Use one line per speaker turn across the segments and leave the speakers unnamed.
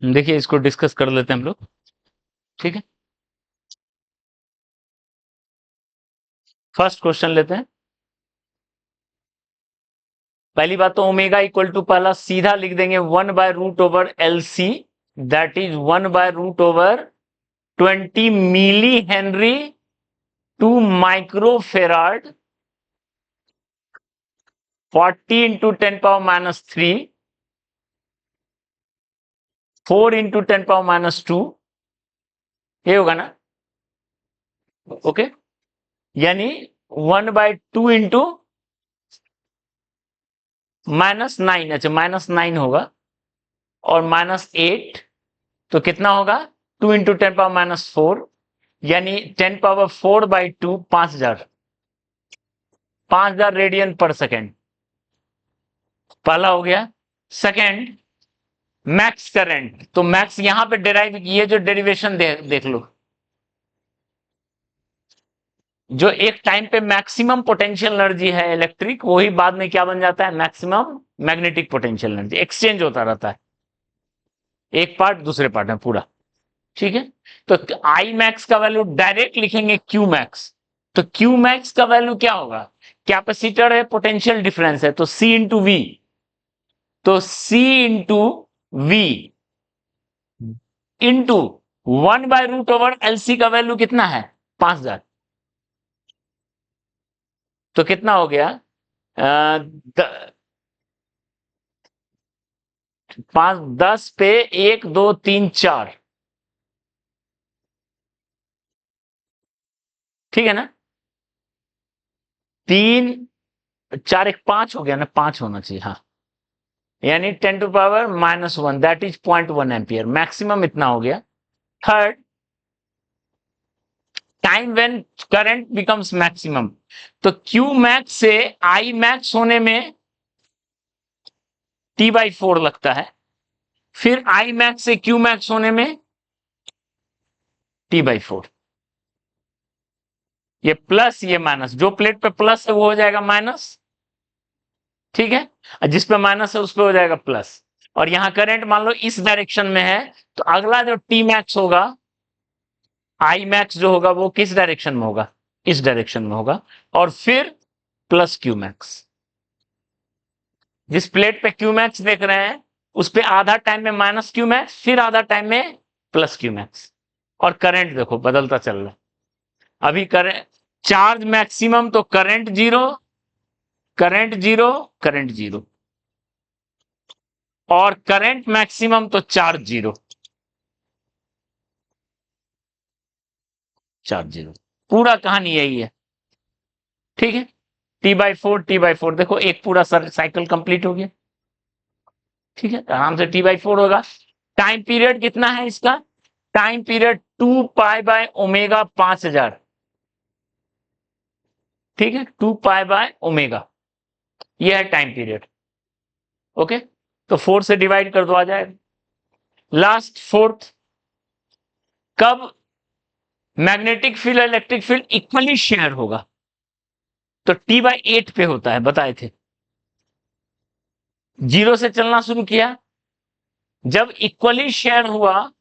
देखिए इसको डिस्कस कर लेते हैं हम लोग। ठीक है, फर्स्ट क्वेश्चन लेते हैं। पहली बात तो ओमेगा इक्वल टू पहला सीधा लिख देंगे 1/√/LC, that is 1/√20 millihenry two microfarad, 40 × 10⁻³ 4 × 10⁻², ये होगा ना? ओके, यानी 1/2 इंटू -9, अच्छा -9 होगा, और -8, तो कितना होगा? 2 × 10⁻⁴, यानी 10⁻⁴/2, 5000 रेडियन पर सेकेंड। पहला हो गया। सेकेंड, मैक्स करंट, तो मैक्स यहां पे डेराइव, ये जो डेरिवेशन देख लो, जो एक टाइम पे मैक्सिमम पोटेंशियल एनर्जी है इलेक्ट्रिक, वही बाद में क्या बन जाता है? Maximum magnetic potential energy, exchange होता रहता है, एक पार्ट दूसरे पार्ट में पूरा। ठीक है, तो आई मैक्स का वैल्यू डायरेक्ट लिखेंगे क्यू मैक्स, तो क्यू मैक्स का वैल्यू क्या होगा? कैपेसिटर है, पोटेंशियल डिफरेंस है, तो सी इंटू वी, तो सी इंटू वी इंटू 1/√/LC का वैल्यू कितना है? 5000। तो कितना हो गया? 5 10 पे 1 2 3 4, ठीक है ना? 3 4 1 5 हो गया ना, 5 होना चाहिए, हाँ, यानी 10⁻⁻1, दैट इज 0.1 एम्पियर, मैक्सिमम इतना हो गया। Third, time when current becomes maximum, तो क्यू मैक्स से आई मैक्स होने में T/4 लगता है, फिर आई मैक्स से क्यू मैक्स होने में T/4। ये प्लस ये माइनस, जो प्लेट पे प्लस है वो हो जाएगा माइनस, ठीक है, और जिस पे माइनस है उस पे हो जाएगा प्लस। और यहां करंट मान लो इस डायरेक्शन में है, तो अगला जो टी मैक्स होगा, आई मैक्स जो होगा, वो किस डायरेक्शन में होगा? इस डायरेक्शन में होगा, और फिर प्लस क्यू मैक्स। जिस प्लेट पे क्यू मैक्स देख रहे हैं, उस पे आधा टाइम में माइनस क्यू मैक्स, फिर आधा टाइम में प्लस क्यू मैक्स। और करंट देखो बदलता चल रहा है, अभी करंट चार्ज मैक्सिमम तो current zero, current zero, current zero, और करंट मैक्सिमम तो चार्ज जीरो, चार्ज जीरो, पूरा कहानी यही है। ठीक है, T/4 T/4, देखो एक पूरा साइकिल कंप्लीट हो गया। ठीक है, आराम से T/4 होगा। टाइम पीरियड कितना है इसका? टाइम पीरियड 2π/ω 5000, ठीक है, 2π/ω, यह है टाइम पीरियड। ओके, तो 4 से डिवाइड कर दो, आ जाएगा। लास्ट फोर्थ, कब magnetic field electric field equally share होगा? तो T/8 पे होता है, बताए थे। 0 से चलना शुरू किया, जब इक्वली शेयर हुआ,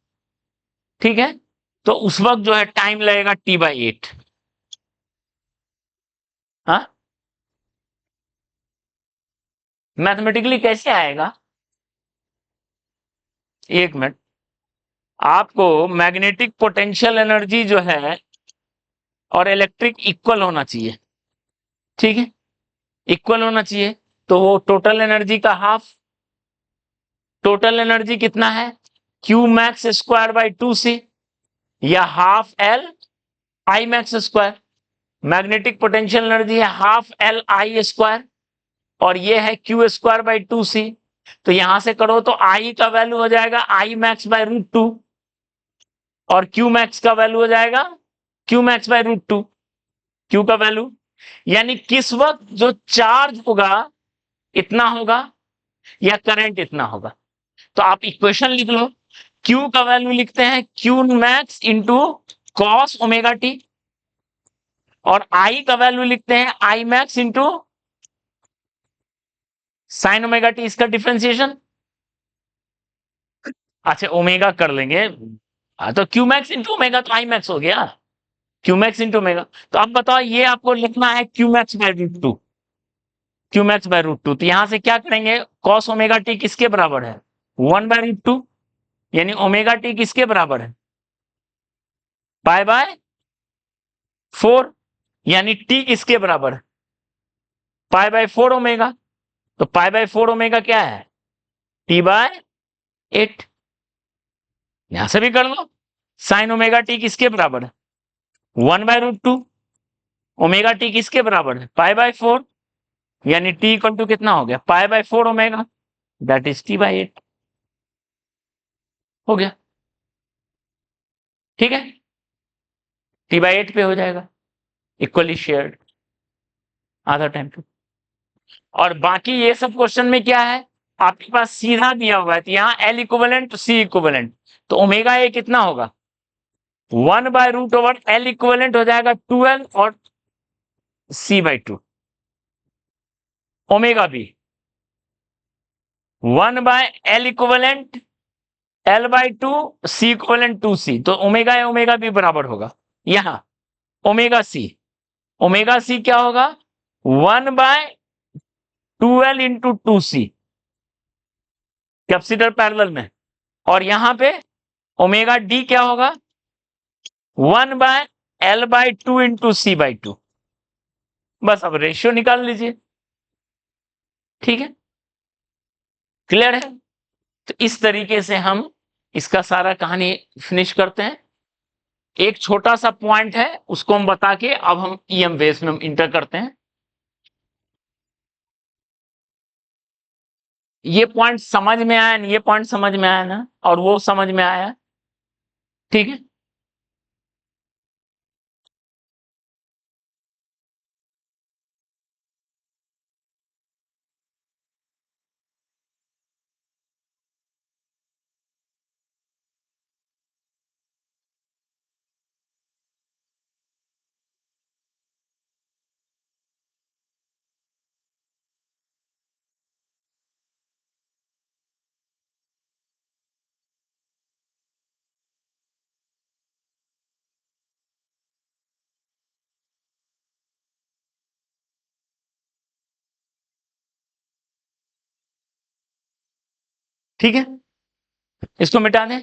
ठीक है, तो उस वक्त जो है टाइम लगेगा T/8। हाँ, मैथमेटिकली कैसे आएगा? एक मिनट, आपको मैग्नेटिक पोटेंशियल एनर्जी जो है और इलेक्ट्रिक इक्वल होना चाहिए, ठीक है, इक्वल होना चाहिए, तो वो टोटल एनर्जी का हाफ, टोटल एनर्जी कितना है? Q max square by 2c, या half L I max square. Magnetic potential energy है हाफ एल आई स्क्वायर, और ये है क्यू स्क्वायर बाई 2c। तो यहां से करो तो आई का वैल्यू हो जाएगा आई मैक्स बाई √2, और क्यू मैक्स का वैल्यू हो जाएगा क्यू मैक्स बाई √2, क्यू का वैल्यू, यानी किस वक्त जो चार्ज होगा इतना होगा, या करंट इतना होगा। तो आप इक्वेशन लिख लो, क्यू का वैल्यू लिखते हैं Q max into cos omega T, और आई का वैल्यू लिखते हैं I max into sine omega T, इसका डिफ्रेंसिएशन। अच्छा ओमेगा कर लेंगे। हाँ तो क्यू मैक्स इंटू ओमेगा तो आई मैक्स हो गया, क्यू मैक्स इंटू ओमेगा। तो अब बताओ ये आपको लिखना है Q max by root two, Q max by root two. तो यहां से क्या करेंगे, कॉस ओमेगा टी किसके बराबर है, 1/√2, यानी ओमेगा टी किसके बराबर है, पाई/4, यानी टी किसके बराबर है, पाई/4 ओमेगा। तो पाई/4 ओमेगा क्या है, T/8। यहां से भी कर लो, साइन ओमेगा टी किसके बराबर है, 1/√2, ओमेगा टी किसके बराबर है, पाई/4, यानी टी इक्वल टू कितना हो गया, पाई/4 ओमेगा, दैट इज T/8। हो गया, ठीक है, T/8 पे हो जाएगा, इक्वली शेयर्ड आधा टाइम पे। और बाकी ये सब क्वेश्चन में क्या है, आपके पास सीधा दिया हुआ है, तो यहाँ L इक्विवेलेंट C इक्विवेलेंट, तो ओमेगा ए कितना होगा, 1/√ओवर L इक्विवेलेंट हो जाएगा 12 और C/2, ओमेगा बी 1/L equivalent L/2 C equivalent 2C, तो ओमेगा ए ओमेगा बी बराबर होगा यहां ओमेगा सी क्या होगा, 1/12 इंटू 2C कैपेसिटर पैरेलल में, और यहां पे ओमेगा डी क्या होगा, 1/L/2 इंटू C/2। बस अब रेशियो निकाल लीजिए, ठीक है, क्लियर है। तो इस तरीके से हम इसका सारा कहानी फिनिश करते हैं। एक छोटा सा पॉइंट है उसको हम बता के अब हम ईएम बेस में हम इंटर करते हैं। ये पॉइंट समझ में आया ना, ये पॉइंट समझ में आया ना, और वो समझ में आया, ठीक है। ठीक है, इसको मिटा दें।